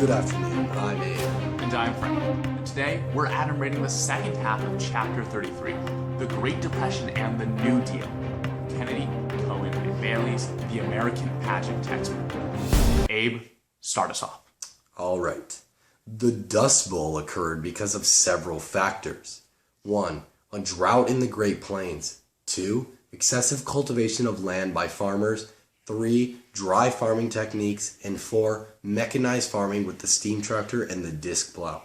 Good afternoon, I'm Abe. And I'm Frank. And today, we're adumbrating the second half of Chapter 33, the Great Depression and the New Deal. Kennedy, Cohen, and Bailey's The American Pageant textbook. Abe, start us off. All right. The Dust Bowl occurred because of several factors. 1. A drought in the Great Plains. 2. Excessive cultivation of land by farmers. 3. Dry farming techniques. And 4. Mechanized farming with the steam tractor and the disc plow.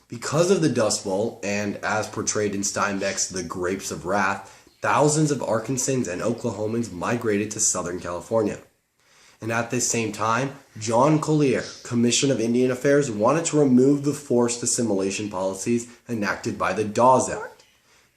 Because of the Dust Bowl, and as portrayed in Steinbeck's The Grapes of Wrath, thousands of Arkansans and Oklahomans migrated to Southern California. And at the same time, John Collier, Commission of Indian Affairs, wanted to remove the forced assimilation policies enacted by the Dawes Act.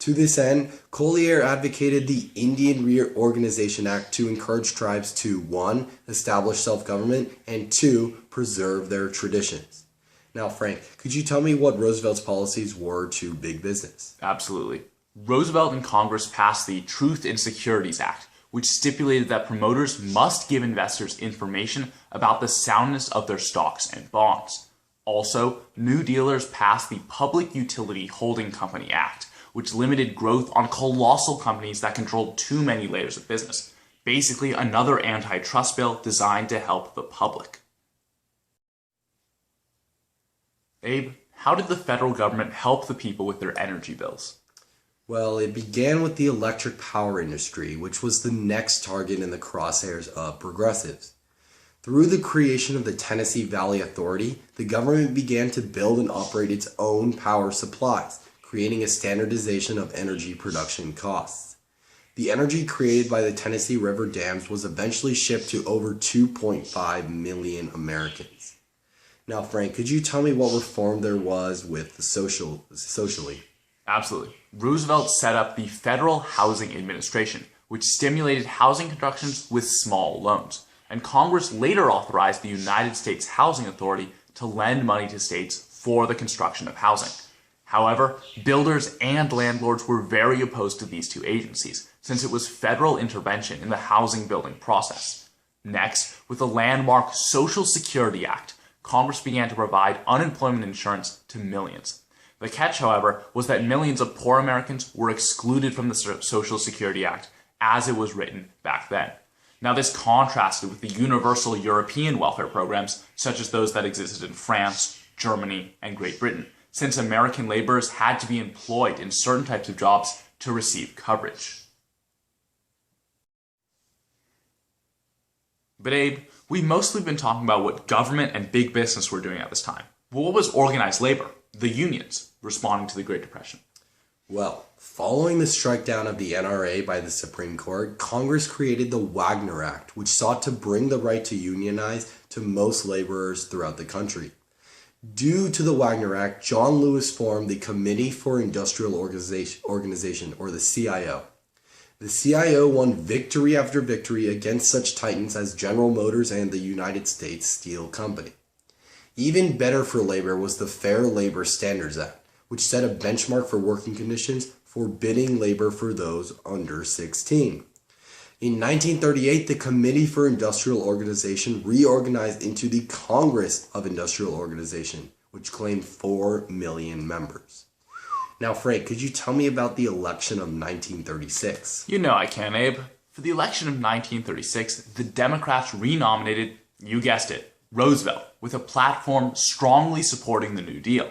To this end, Collier advocated the Indian Reorganization Act to encourage tribes to 1. Establish self-government, and 2. Preserve their traditions. Now, Frank, could you tell me what Roosevelt's policies were to big business? Absolutely. Roosevelt and Congress passed the Truth in Securities Act, which stipulated that promoters must give investors information about the soundness of their stocks and bonds. Also, New Dealers passed the Public Utility Holding Company Act, which limited growth on colossal companies that controlled too many layers of business. Basically, another antitrust bill designed to help the public. Abe, how did the federal government help the people with their energy bills? Well, it began with the electric power industry, which was the next target in the crosshairs of progressives. Through the creation of the Tennessee Valley Authority, the government began to build and operate its own power supplies, creating a standardization of energy production costs. The energy created by the Tennessee River dams was eventually shipped to over 2.5 million Americans. Now, Frank, could you tell me what reform there was with the socially? Absolutely. Roosevelt set up the Federal Housing Administration, which stimulated housing construction with small loans. And Congress later authorized the United States Housing Authority to lend money to states for the construction of housing. However, builders and landlords were very opposed to these two agencies, since it was federal intervention in the housing building process. Next, with the landmark Social Security Act, Congress began to provide unemployment insurance to millions. The catch, however, was that millions of poor Americans were excluded from the Social Security Act as it was written back then. Now, this contrasted with the universal European welfare programs, such as those that existed in France, Germany, and Great Britain, since American laborers had to be employed in certain types of jobs to receive coverage. But Abe, we've mostly been talking about what government and big business were doing at this time. But what was organized labor, the unions, responding to the Great Depression? Well, following the strikedown of the NRA by the Supreme Court, Congress created the Wagner Act, which sought to bring the right to unionize to most laborers throughout the country. Due to the Wagner Act, John Lewis formed the Committee for Industrial Organization, or the CIO. The CIO won victory after victory against such titans as General Motors and the United States Steel Company. Even better for labor was the Fair Labor Standards Act, which set a benchmark for working conditions, forbidding labor for those under 16. In 1938, the Committee for Industrial Organization reorganized into the Congress of Industrial Organization, which claimed 4 million members. Now, Frank, could you tell me about the election of 1936? You know I can, Abe. For the election of 1936, the Democrats renominated, you guessed it, Roosevelt, with a platform strongly supporting the New Deal.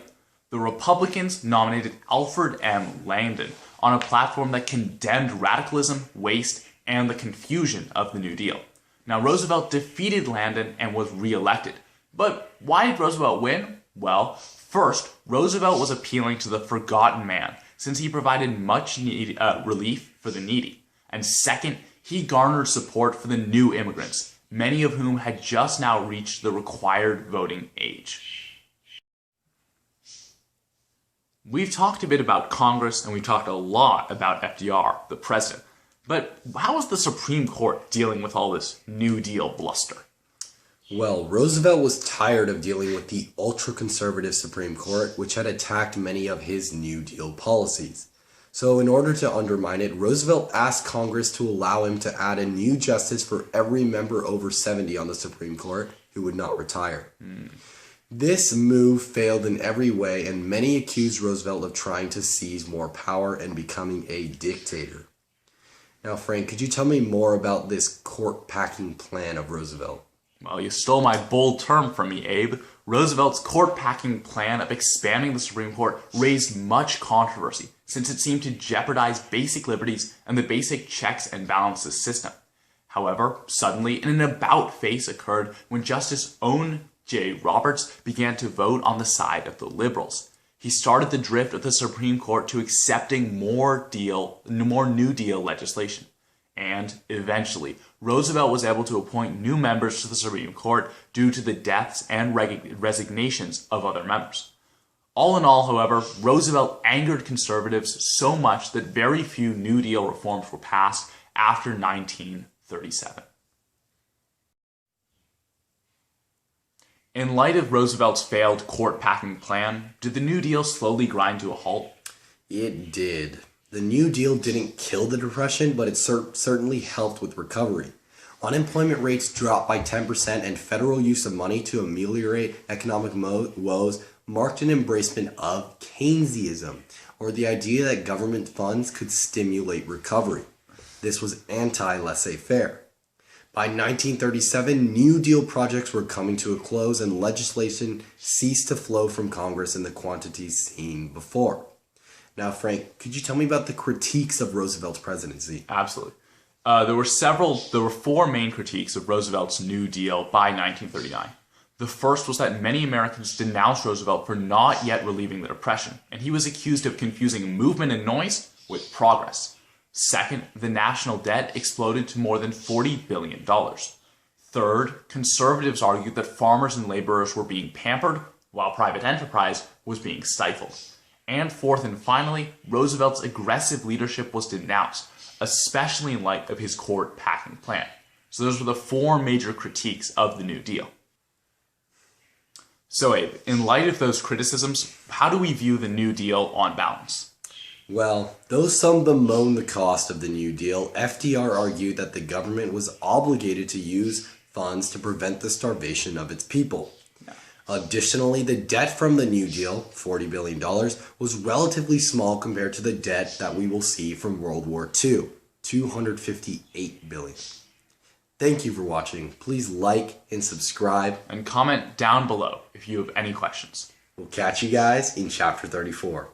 The Republicans nominated Alfred M. Langdon on a platform that condemned radicalism, waste, and the confusion of the New Deal. Now, Roosevelt defeated Langdon and was re-elected. But why did Roosevelt win? Well, first, Roosevelt was appealing to the forgotten man, since he provided much relief for the needy. And second, he garnered support for the new immigrants, many of whom had just now reached the required voting age. We've talked a bit about Congress, and we've talked a lot about FDR, the president. But how was the Supreme Court dealing with all this New Deal bluster? Well, Roosevelt was tired of dealing with the ultra-conservative Supreme Court, which had attacked many of his New Deal policies. So in order to undermine it, Roosevelt asked Congress to allow him to add a new justice for every member over 70 on the Supreme Court who would not retire. This move failed in every way, and many accused Roosevelt of trying to seize more power and becoming a dictator. Now, Frank, could you tell me more about this court-packing plan of Roosevelt? Well, you stole my bold term from me, Abe. Roosevelt's court-packing plan of expanding the Supreme Court raised much controversy, since it seemed to jeopardize basic liberties and the basic checks and balances system. However, suddenly, an about-face occurred when Justice Owen J. Roberts began to vote on the side of the liberals. He started the drift of the Supreme Court to accepting more New Deal legislation. And, eventually, Roosevelt was able to appoint new members to the Supreme Court due to the deaths and resignations of other members. All in all, however, Roosevelt angered conservatives so much that very few New Deal reforms were passed after 1937. In light of Roosevelt's failed court-packing plan, did the New Deal slowly grind to a halt? It did. The New Deal didn't kill the Depression, but it certainly helped with recovery. Unemployment rates dropped by 10%, and federal use of money to ameliorate economic woes marked an embracement of Keynesianism, or the idea that government funds could stimulate recovery. This was anti-laissez-faire. By 1937, New Deal projects were coming to a close, and legislation ceased to flow from Congress in the quantities seen before. Now, Frank, could you tell me about the critiques of Roosevelt's presidency? Absolutely. There were four main critiques of Roosevelt's New Deal by 1939. The first was that many Americans denounced Roosevelt for not yet relieving the Depression, and he was accused of confusing movement and noise with progress. Second, the national debt exploded to more than $40 billion. Third, conservatives argued that farmers and laborers were being pampered, while private enterprise was being stifled. And fourth and finally, Roosevelt's aggressive leadership was denounced, especially in light of his court-packing plan. So those were the four major critiques of the New Deal. So Abe, in light of those criticisms, how do we view the New Deal on balance? Well, though some bemoan the cost of the New Deal, FDR argued that the government was obligated to use funds to prevent the starvation of its people. Additionally, the debt from the New Deal, $40 billion, was relatively small compared to the debt that we will see from World War II, $258 billion. Thank you for watching. Please like and subscribe. And comment down below if you have any questions. We'll catch you guys in Chapter 34.